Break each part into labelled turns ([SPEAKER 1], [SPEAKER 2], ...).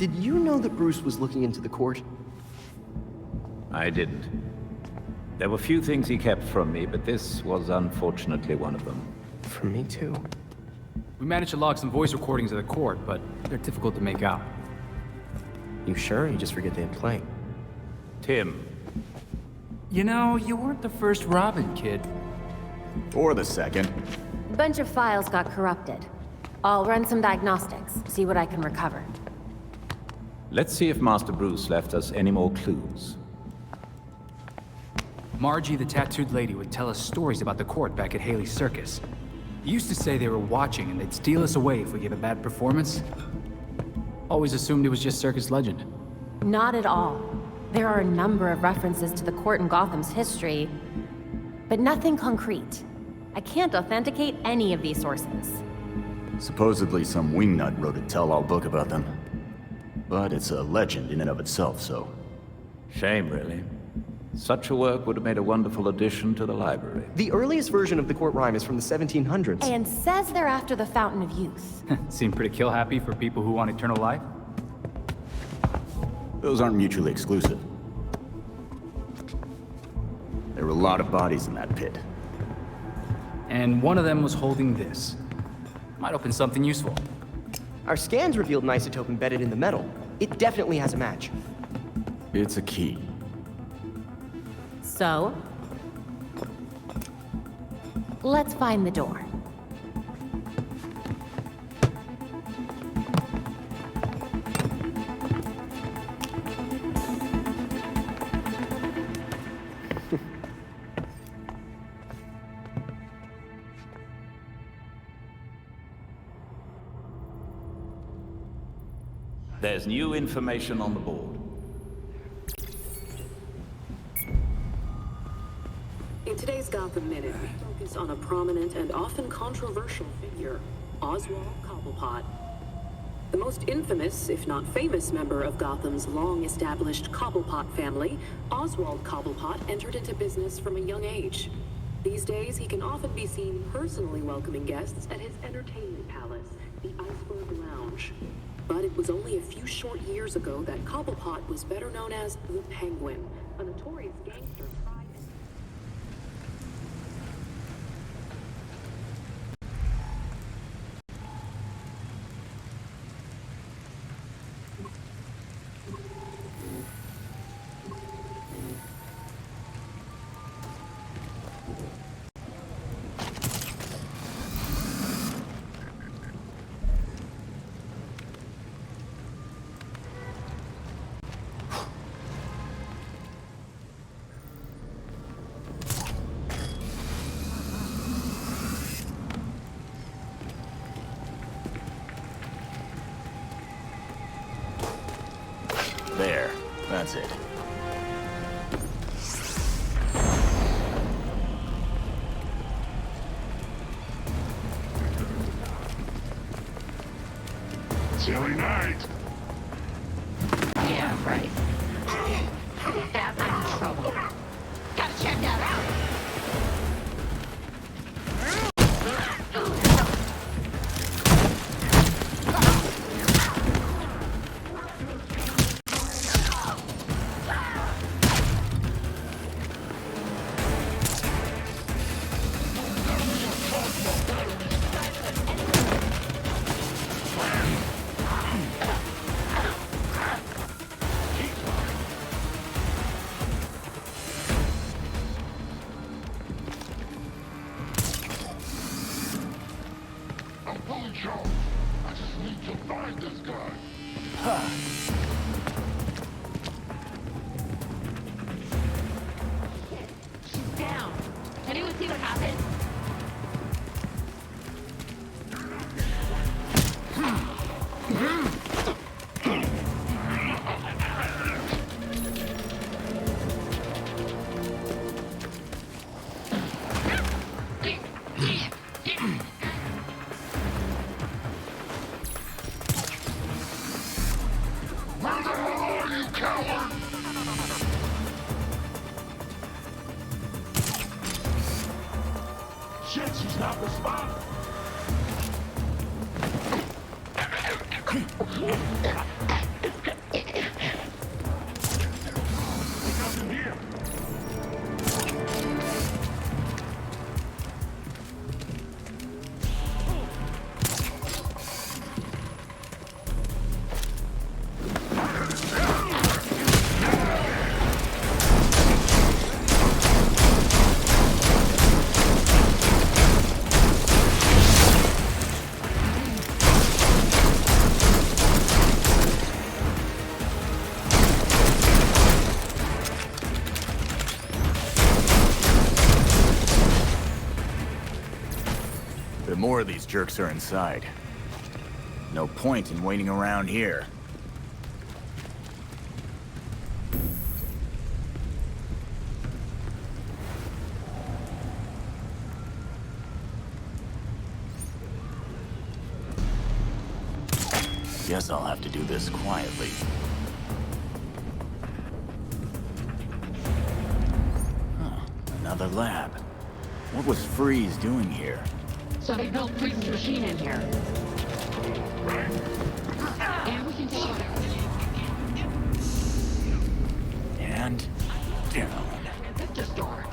[SPEAKER 1] Did you know that Bruce was looking into the court?
[SPEAKER 2] I didn't. There were few things he kept from me, but this was unfortunately one of them.
[SPEAKER 1] From me too.
[SPEAKER 3] We managed to log some voice recordings of the court, but they're difficult to make out.
[SPEAKER 1] You sure? You just forget they had playing.
[SPEAKER 2] Tim.
[SPEAKER 3] You know, you weren't the first Robin, kid.
[SPEAKER 4] Or the second.
[SPEAKER 5] A bunch of files got corrupted. I'll run some diagnostics, see what I can recover.
[SPEAKER 2] Let's see if Master Bruce left us any more clues.
[SPEAKER 3] Margie, the tattooed lady, would tell us stories about the court back at Haley's Circus. Used to say they were watching and they'd steal us away if we gave a bad performance. Always assumed it was just circus legend.
[SPEAKER 5] Not at all. There are a number of references to the court in Gotham's history, but nothing concrete. I can't authenticate any of these sources.
[SPEAKER 4] Supposedly some wingnut wrote a tell-all book about them. But it's a legend in and of itself, so...
[SPEAKER 2] Shame, really. Such a work would have made a wonderful addition to the library.
[SPEAKER 1] The earliest version of the court rhyme is from the 1700s.
[SPEAKER 5] And says they're after the Fountain of Youth.
[SPEAKER 3] Seem pretty kill-happy for people who want eternal life.
[SPEAKER 4] Those aren't mutually exclusive. There were a lot of bodies in that pit.
[SPEAKER 3] And one of them was holding this. Might open something useful.
[SPEAKER 1] Our scans revealed an isotope embedded in the metal. It definitely has a match.
[SPEAKER 4] It's a key.
[SPEAKER 5] So? Let's find the door.
[SPEAKER 2] There's new information on the board.
[SPEAKER 6] In today's Gotham Minute, we focus on a prominent and often controversial figure, Oswald Cobblepot. The most infamous, if not famous, member of Gotham's long-established Cobblepot family, Oswald Cobblepot entered into business from a young age. These days, he can often be seen personally welcoming guests at his entertainment palace, the Iceberg Lounge. But it was only a few short years ago that Cobblepot was better known as the Penguin, a notorious gangster tried...
[SPEAKER 4] There. That's it.
[SPEAKER 7] Silly night.
[SPEAKER 8] Yeah, right. That I'm in trouble. Gotta check that out.
[SPEAKER 7] I just need to find this guy.
[SPEAKER 8] She's down. Anyone see what happened?
[SPEAKER 7] Where the hell are you, coward? Shit, she's not responding.
[SPEAKER 4] more of these jerks are inside. No point in waiting around here. Guess I'll have to do this quietly. Huh, another lab. What was Freeze doing here?
[SPEAKER 8] So they built Freeze's machine in here. And we can take it out.
[SPEAKER 4] And down.
[SPEAKER 8] Victor's door.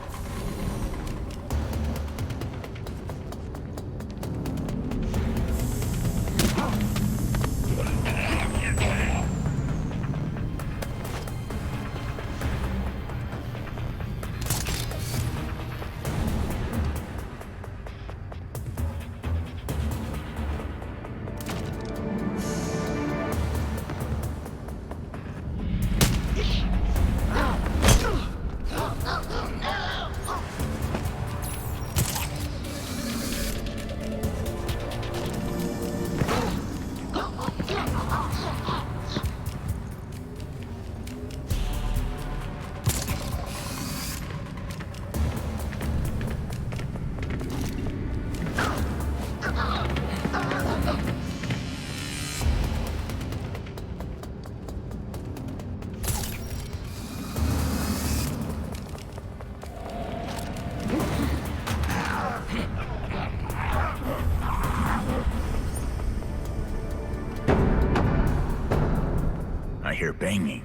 [SPEAKER 4] I hear banging.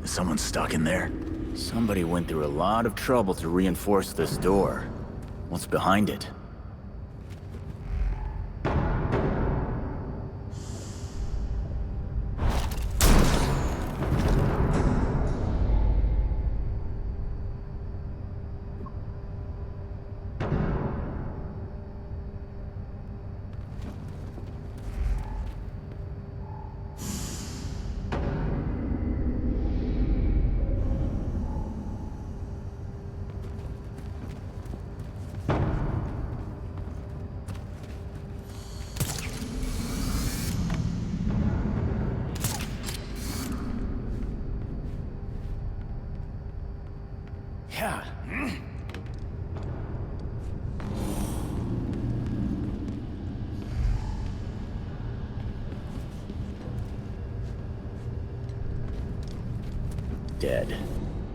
[SPEAKER 4] Is someone stuck in there? Somebody went through a lot of trouble to reinforce this door. What's behind it? Yeah. Dead.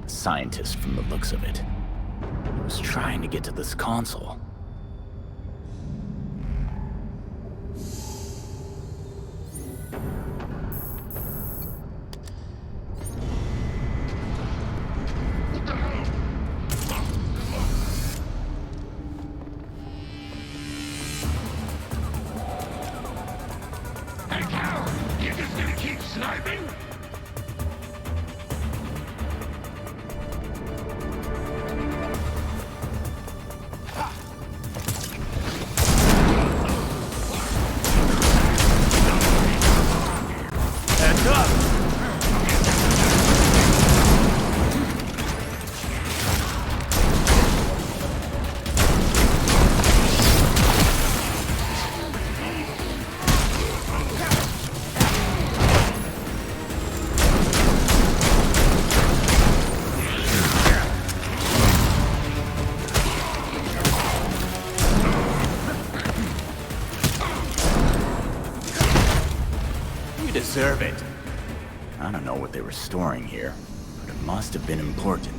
[SPEAKER 4] Scientist from the looks of it. He was trying to get to this console.
[SPEAKER 7] Hey, coward! You just gonna keep sniping?
[SPEAKER 4] Heads up! You deserve it. I don't know what they were storing here, but it must have been important.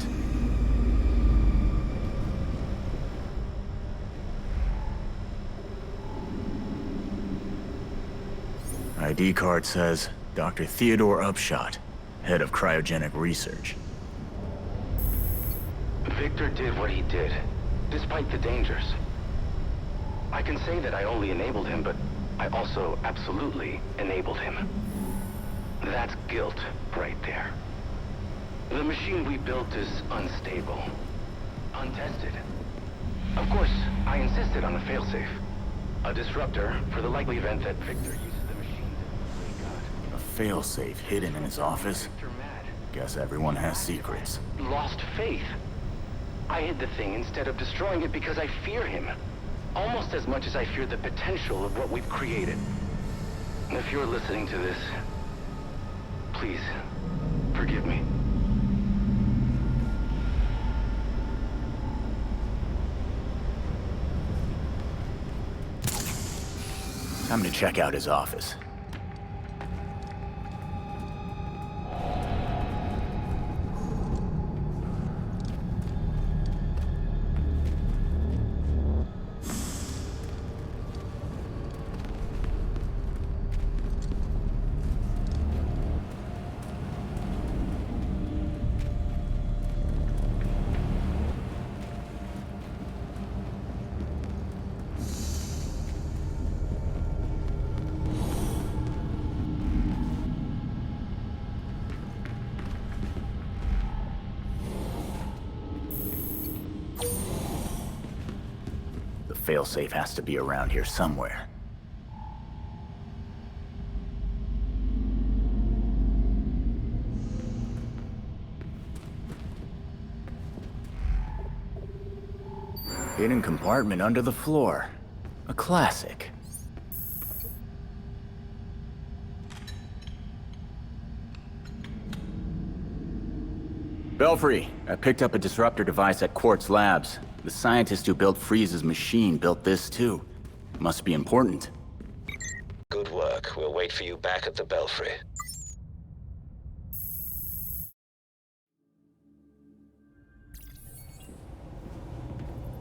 [SPEAKER 4] ID card says Dr. Theodore Upshot, head of cryogenic research.
[SPEAKER 9] Victor did what he did, despite the dangers. I can say that I only enabled him, but I also absolutely enabled him. That's guilt right there. The machine we built is unstable, untested. Of course, I insisted on a failsafe. A disruptor for the likely event that Victor uses the machine to play God.
[SPEAKER 4] A failsafe hidden in his office?
[SPEAKER 9] Victor mad.
[SPEAKER 4] Guess everyone has secrets.
[SPEAKER 9] Lost faith. I hid the thing instead of destroying it because I fear him. almost as much as I fear the potential of what we've created. If you're listening to this, please, forgive me.
[SPEAKER 4] Time to check out his office. The failsafe has to be around here somewhere. Hidden compartment under the floor. A classic. Belfry, I picked up a disruptor device at Quartz Labs. The scientist who built Freeze's machine built this too. Must be important.
[SPEAKER 10] Good work. We'll wait for you back at the Belfry.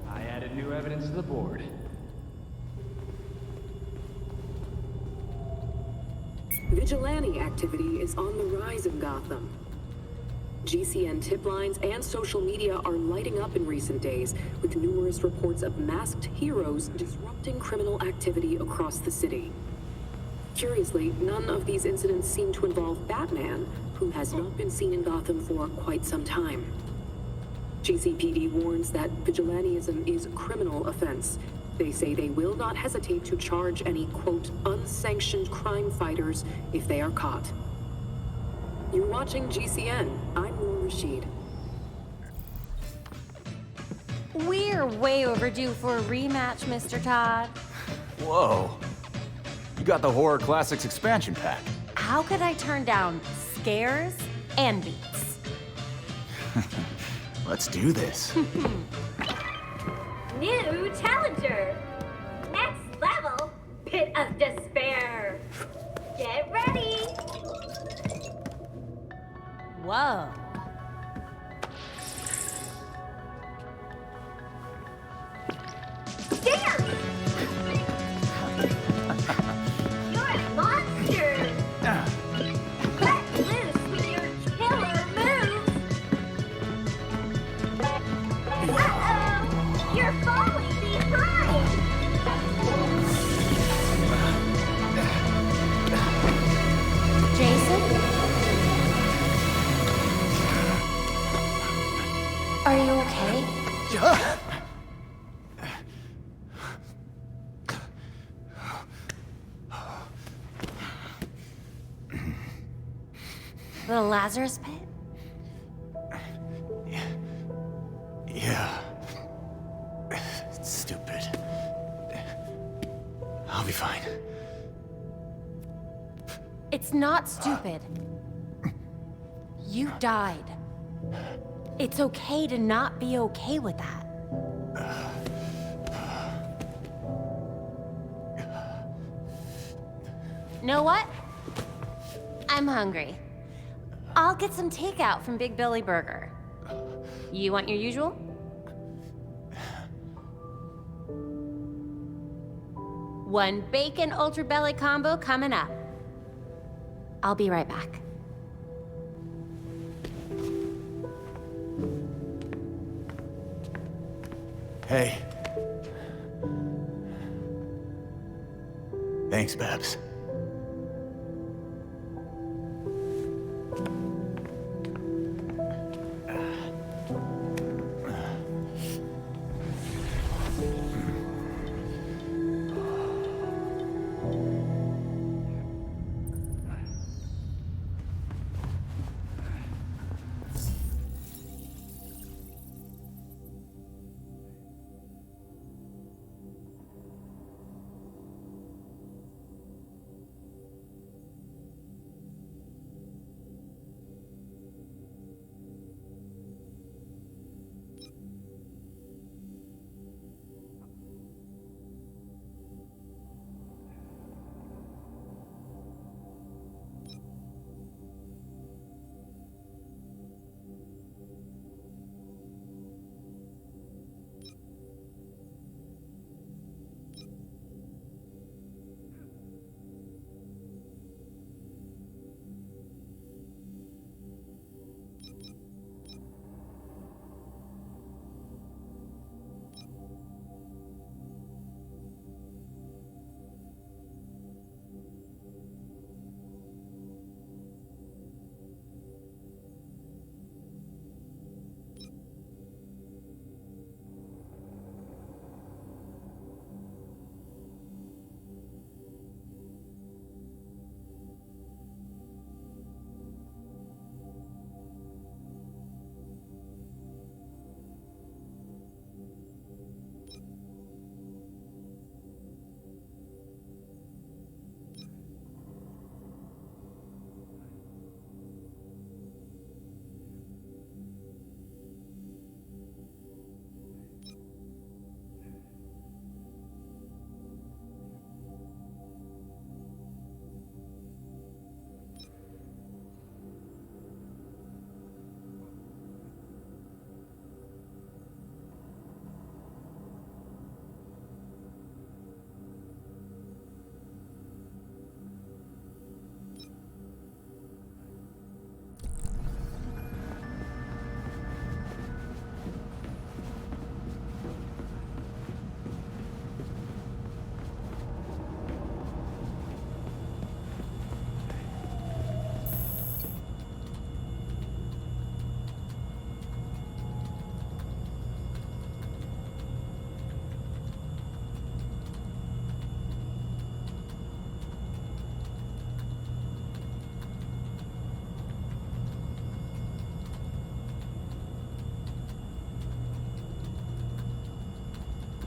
[SPEAKER 3] I added new evidence to the board.
[SPEAKER 6] Vigilante activity is on the rise in Gotham. GCN tip lines and social media are lighting up in recent days, with numerous reports of masked heroes disrupting criminal activity across the city. Curiously, none of these incidents seem to involve Batman, who has not been seen in Gotham for quite some time. GCPD warns that vigilantism is a criminal offense. They say they will not hesitate to charge any, quote, unsanctioned crime fighters if they are caught. You're watching GCN. I'm Noor Rashid.
[SPEAKER 5] We're way overdue for a rematch, Mr. Todd.
[SPEAKER 4] Whoa. You got the Horror Classics expansion pack.
[SPEAKER 5] How could I turn down scares and beats?
[SPEAKER 4] Let's do this.
[SPEAKER 11] New challenger! Next level, Pit of Despair! Get ready!
[SPEAKER 5] Whoa.
[SPEAKER 11] Dance! You're a monster! Let loose with your killer moves! Uh-oh! You're falling behind!
[SPEAKER 5] Jason? Are you okay? The Lazarus Pit?
[SPEAKER 4] Yeah. It's stupid. I'll be fine.
[SPEAKER 5] It's not stupid. You died. It's okay to not be okay with that. Know what? I'm hungry. I'll get some takeout from Big Billy Burger. You want your usual? One bacon ultra belly combo coming up. I'll be right back.
[SPEAKER 4] Hey. Thanks, Babs.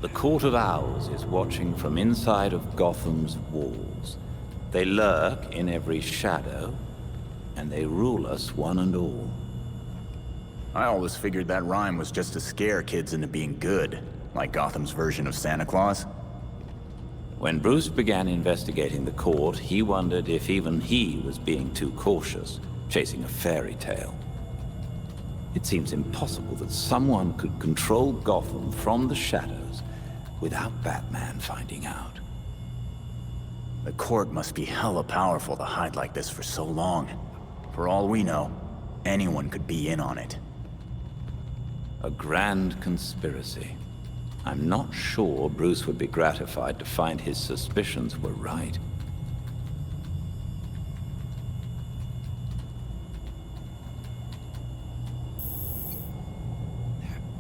[SPEAKER 2] The Court of Owls is watching from inside of Gotham's walls. They lurk in every shadow, and they rule us one and all.
[SPEAKER 4] I always figured that rhyme was just to scare kids into being good, like Gotham's version of Santa Claus.
[SPEAKER 2] When Bruce began investigating the court, he wondered if even he was being too cautious, chasing a fairy tale. It seems impossible that someone could control Gotham from the shadows without Batman finding out.
[SPEAKER 4] The court must be hella powerful to hide like this for so long. For all we know, anyone could be in on it.
[SPEAKER 2] A grand conspiracy. I'm not sure Bruce would be gratified to find his suspicions were right.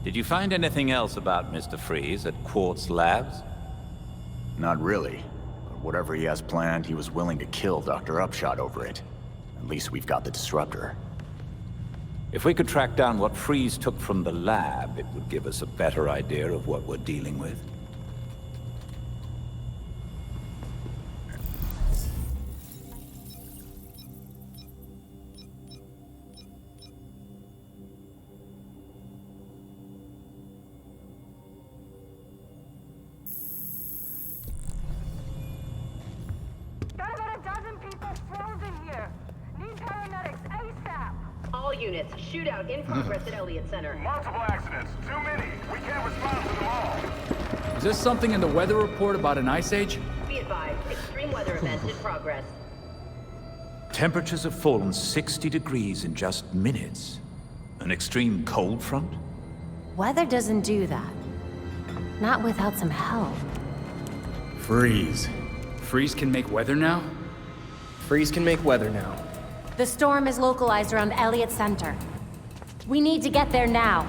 [SPEAKER 2] Did you find anything else about Mr. Freeze at Quartz Labs?
[SPEAKER 4] Not really. But whatever he has planned, he was willing to kill Dr. Upshot over it. At least we've got the disruptor.
[SPEAKER 2] If we could track down what Freeze took from the lab, it would give us a better idea of what we're dealing with.
[SPEAKER 11] Got about a dozen people frozen here. Need paramedics ASAP.
[SPEAKER 6] All units, shootout in progress at Elliott Center.
[SPEAKER 7] Multiple accidents. Too many. We can't respond to them all.
[SPEAKER 3] Is there something in the weather report about an ice age?
[SPEAKER 6] Be advised, extreme weather event in progress.
[SPEAKER 2] Temperatures have fallen 60 degrees in just minutes. An extreme cold front?
[SPEAKER 5] Weather doesn't do that. Not without some help.
[SPEAKER 4] Freeze.
[SPEAKER 3] Freeze can make weather now?
[SPEAKER 1] Freeze can make weather now.
[SPEAKER 5] The storm is localized around Elliott Center. We need to get there now.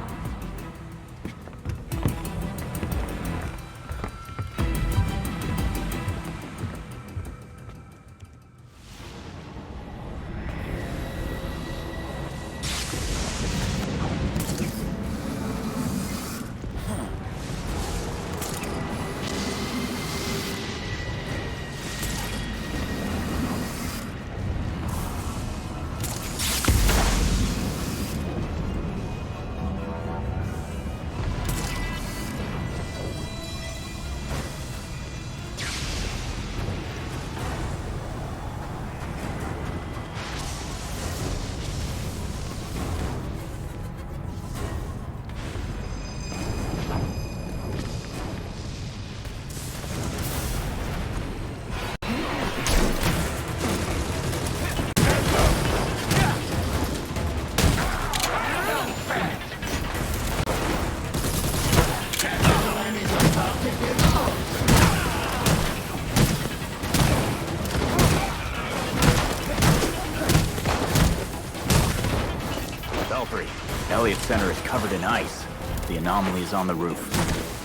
[SPEAKER 4] Elliott Center is covered in ice. The anomaly is on the roof.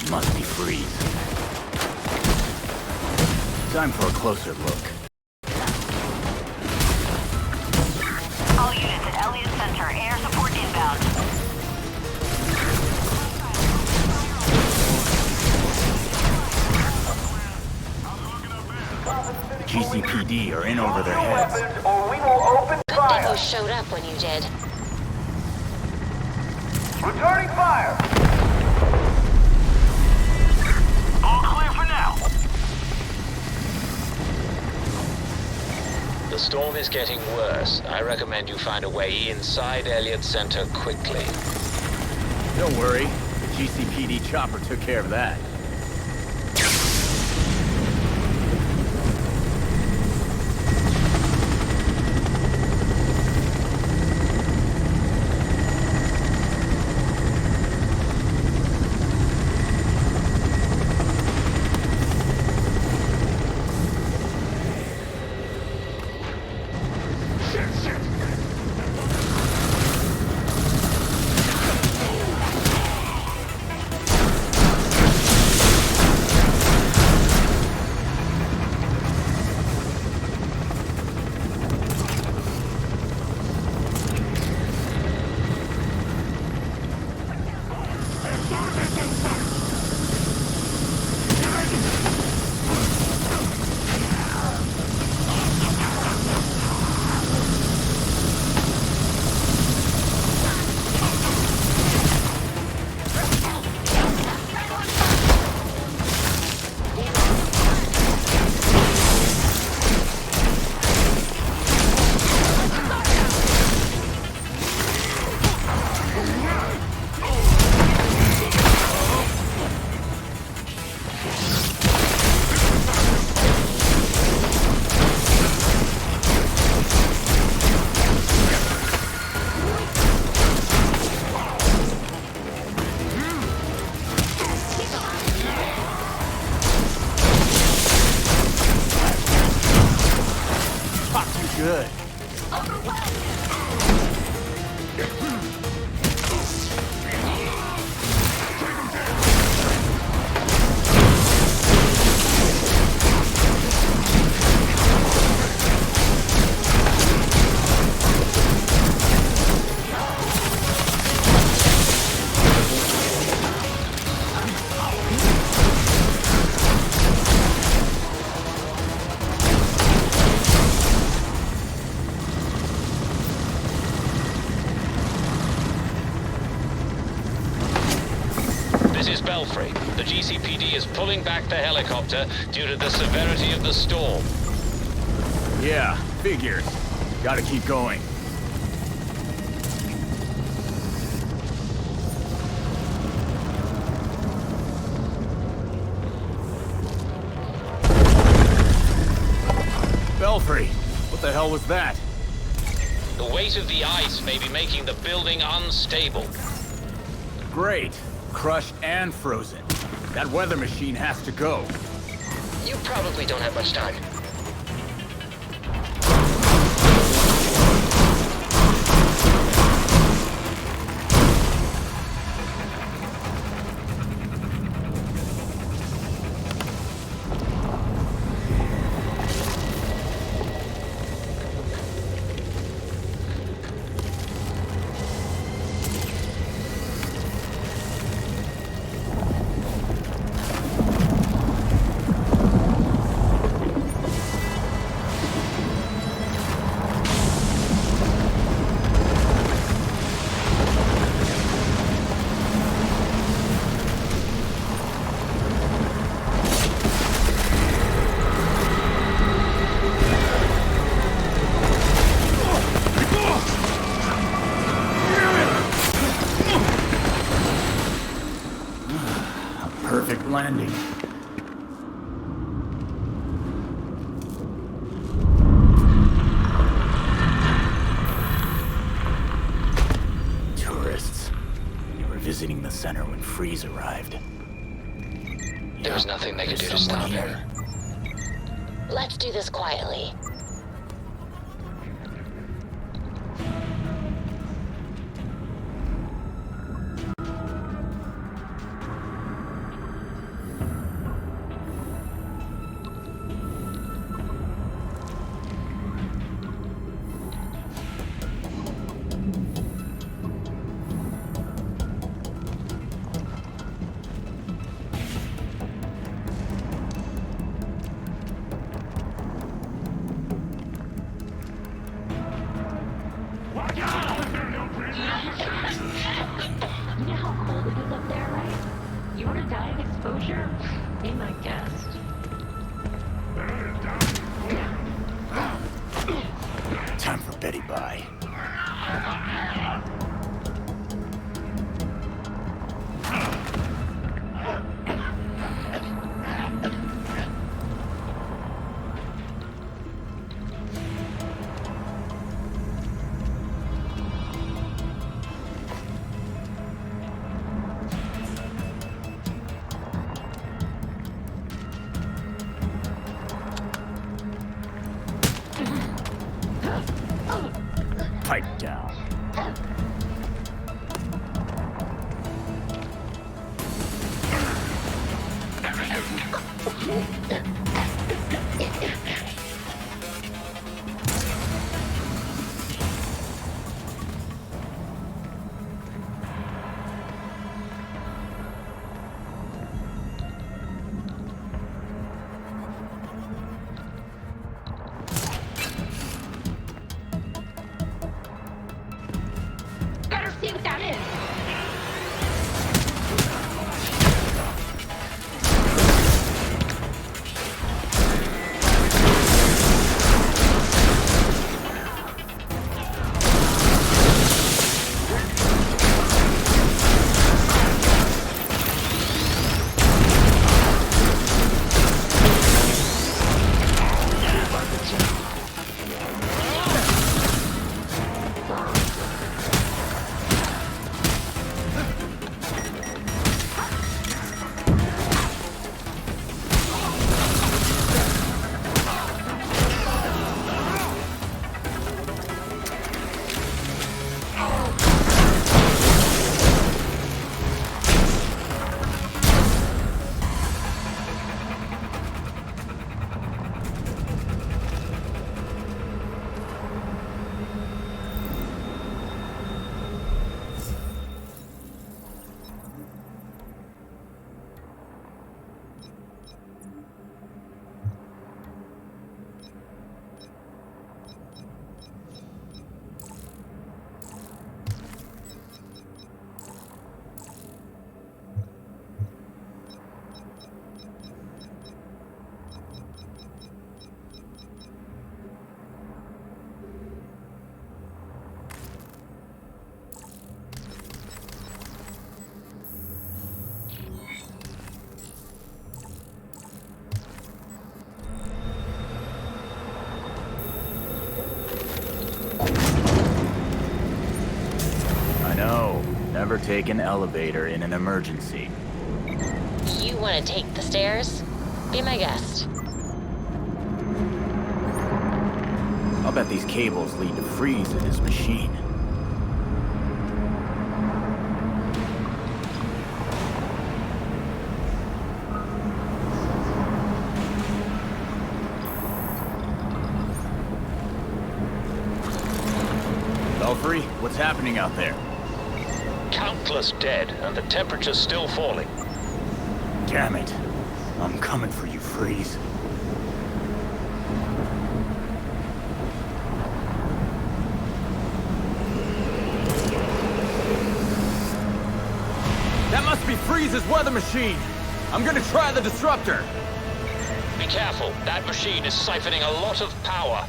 [SPEAKER 4] Must be Freeze. Time for a closer look.
[SPEAKER 8] All units at Elliott Center. Air support inbound.
[SPEAKER 4] GCPD are in over their heads.
[SPEAKER 7] Or we will open
[SPEAKER 5] Good
[SPEAKER 7] fire.
[SPEAKER 5] thing you showed up when you did.
[SPEAKER 7] Returning fire. All clear for now.
[SPEAKER 10] The storm is getting worse. I recommend you find a way inside Elliott Center quickly.
[SPEAKER 4] Don't worry. The GCPD chopper took care of that.
[SPEAKER 10] is Belfry. The GCPD is pulling back the helicopter due to the severity of the storm.
[SPEAKER 4] Yeah, figures. Gotta keep going. Belfry, what the hell was that?
[SPEAKER 10] The weight of the ice may be making the building unstable.
[SPEAKER 4] Great. Crushed and frozen. That weather machine has to go.
[SPEAKER 8] You probably don't have much time.
[SPEAKER 4] Perfect landing. Tourists. They were visiting the center when Freeze arrived.
[SPEAKER 8] There was nothing they could do to
[SPEAKER 4] There's
[SPEAKER 8] stop
[SPEAKER 4] someone
[SPEAKER 8] him.
[SPEAKER 5] Let's do this quietly.
[SPEAKER 7] Watch out!
[SPEAKER 12] You know how cold it is up there, right? You want to die of exposure? Be my guest.
[SPEAKER 4] Time for Betty Bye. Pipe down.
[SPEAKER 12] Better see what that is.
[SPEAKER 4] Never take an elevator in an emergency.
[SPEAKER 12] You want to take the stairs? Be my guest.
[SPEAKER 4] I'll bet these cables lead to freeze in this machine. Belfry, what's happening out there?
[SPEAKER 10] Countless dead, and the temperature's still falling.
[SPEAKER 4] Damn it. I'm coming for you, Freeze.
[SPEAKER 13] That must be Freeze's weather machine. I'm gonna try the disruptor.
[SPEAKER 10] Be careful, that machine is siphoning a lot of power.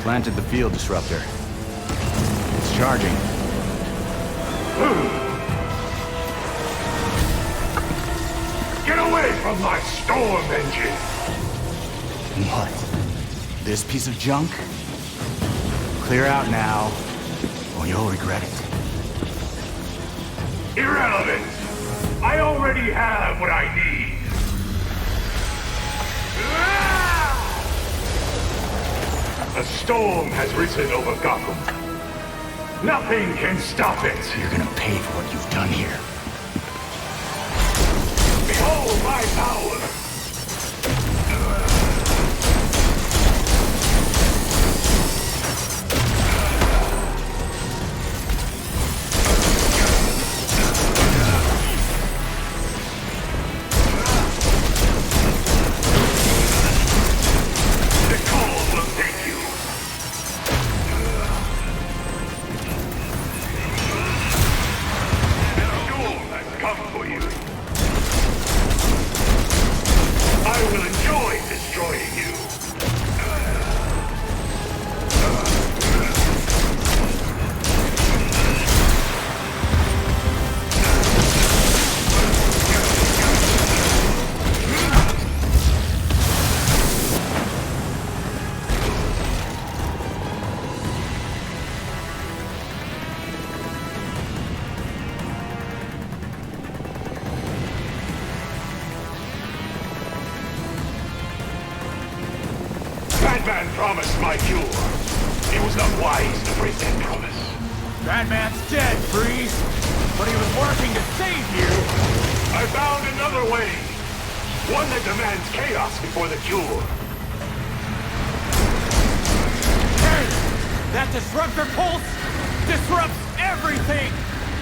[SPEAKER 4] Planted the field disruptor. It's charging.
[SPEAKER 7] Get away from my storm engine!
[SPEAKER 4] What? This piece of junk? Clear out now, or you'll regret it.
[SPEAKER 7] Irrelevant! I already have what I need! A storm has risen over Gotham. Nothing can stop it!
[SPEAKER 4] You're gonna pay for what you've done here.
[SPEAKER 7] Behold my power! Batman promised my cure. It was not wise to break that promise.
[SPEAKER 13] Batman's dead, Freeze. But he was working to save you.
[SPEAKER 7] I found another way. One that demands chaos before the cure.
[SPEAKER 13] Hey! That disruptor pulse disrupts everything,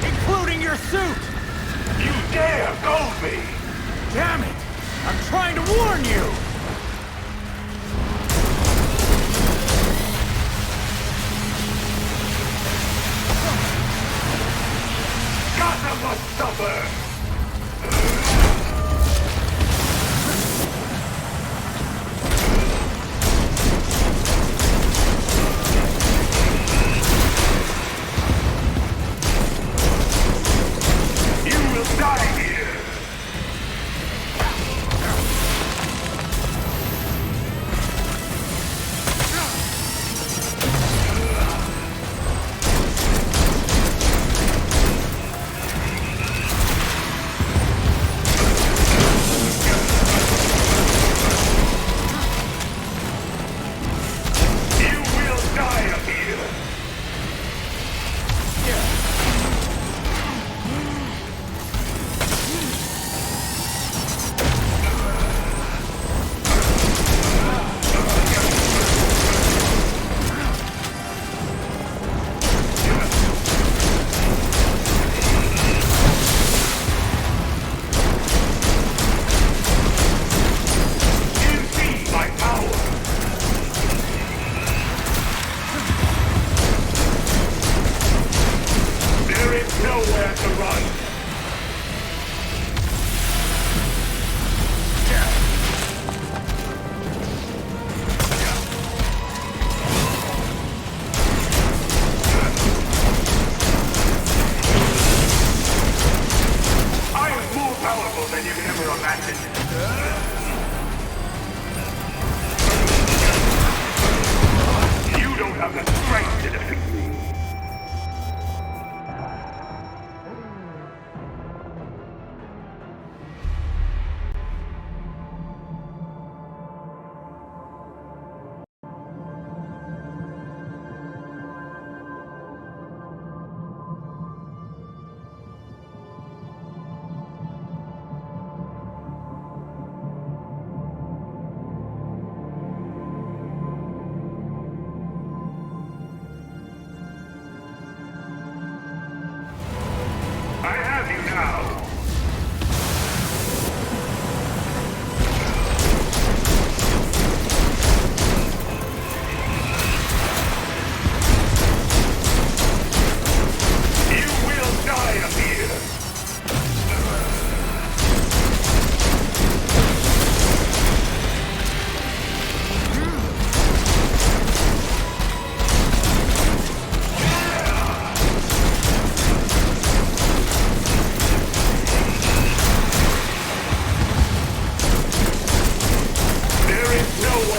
[SPEAKER 13] including your suit.
[SPEAKER 7] You dare goad me!
[SPEAKER 13] Damn it! I'm trying to warn you!
[SPEAKER 7] Gotham must suffer! You will die here!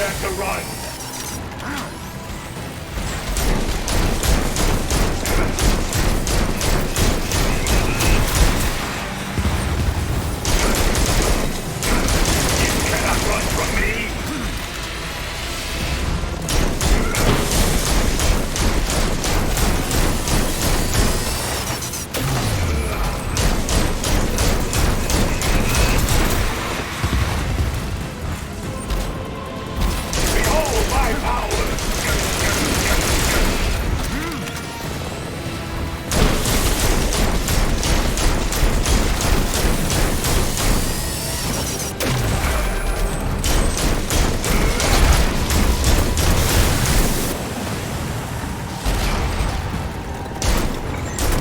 [SPEAKER 7] nowhere to run! You cannot run from me! Behold my power!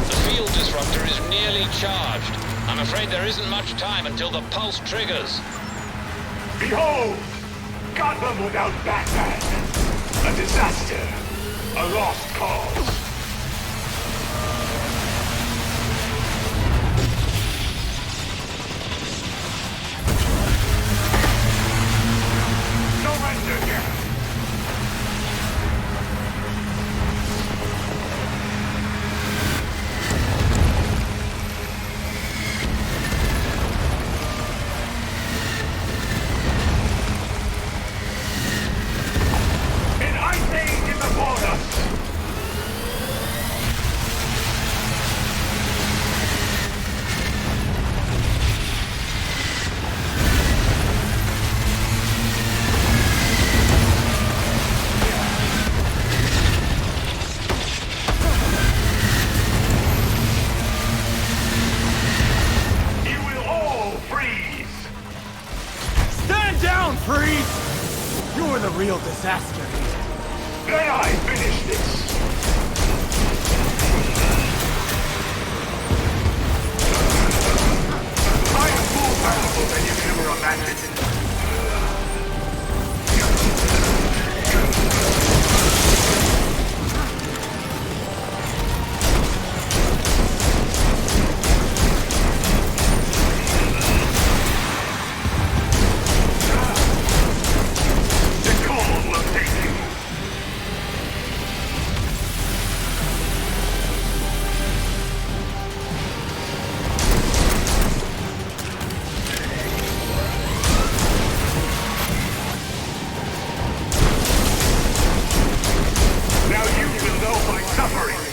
[SPEAKER 10] The field disruptor is nearly charged. I'm afraid there isn't much time until the pulse triggers.
[SPEAKER 7] Behold! Gotham without Batman! A disaster! A lost cause! Surrender here! An ice age is upon us! You will all freeze!
[SPEAKER 13] Stand down, Freeze! You're the real disaster.
[SPEAKER 7] Let I finish this! I am more powerful than you can ever imagine. The call will take you. Now you will know my suffering.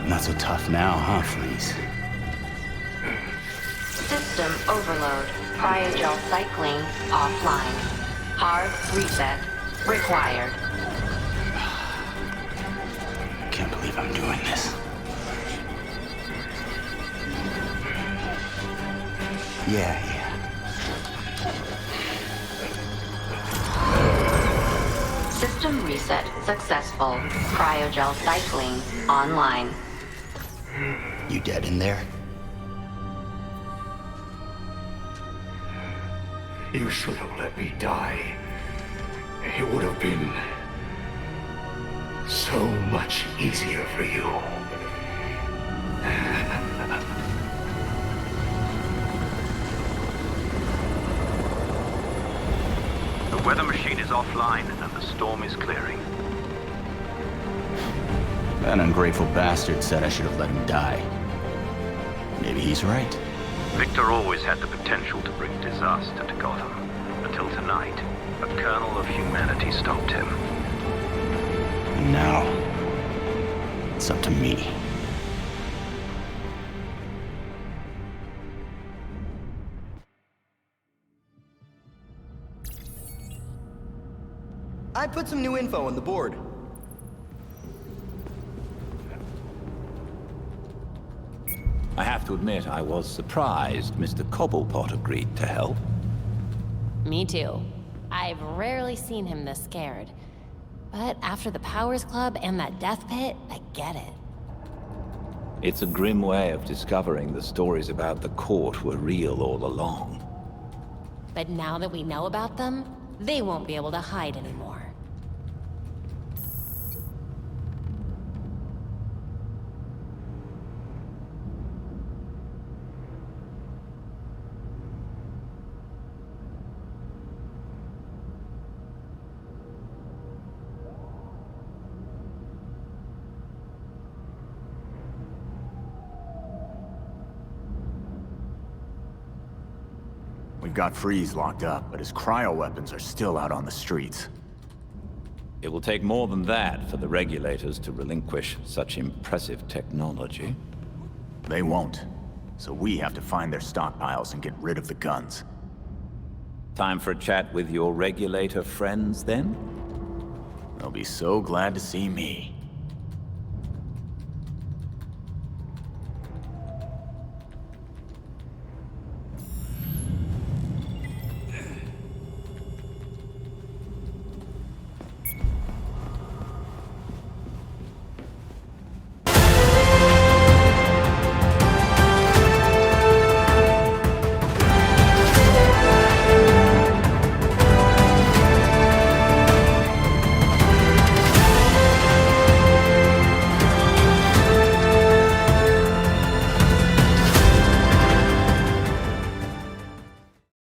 [SPEAKER 4] Not so tough now, huh, Freeze?
[SPEAKER 14] System overload. Cryogel cycling offline. Hard reset required.
[SPEAKER 4] Can't believe I'm doing this. Yeah.
[SPEAKER 14] System reset successful. Cryogel cycling online.
[SPEAKER 4] You dead in there?
[SPEAKER 7] You should have let me die. It would have been so much easier for you.
[SPEAKER 15] The weather machine is offline and the storm is clearing.
[SPEAKER 4] That ungrateful bastard said I should have let him die. Maybe he's right.
[SPEAKER 15] Victor always had the potential to bring disaster to Gotham. Until tonight, a kernel of humanity stopped him.
[SPEAKER 4] And now, it's up to me.
[SPEAKER 1] I put some new info on the board.
[SPEAKER 2] I have to admit, I was surprised Mr. Cobblepot agreed to help.
[SPEAKER 5] Me too. I've rarely seen him this scared. But after the Powers Club and that death pit, I get it.
[SPEAKER 2] It's a grim way of discovering the stories about the court were real all along.
[SPEAKER 5] But now that we know about them, they won't be able to hide anymore.
[SPEAKER 4] We've got Freeze locked up, but his cryo-weapons are still out on the streets.
[SPEAKER 2] It will take more than that for the regulators to relinquish such impressive technology.
[SPEAKER 4] They won't. So we have to find their stockpiles and get rid of the guns.
[SPEAKER 2] Time for a chat with your regulator friends, then?
[SPEAKER 4] They'll be so glad to see me.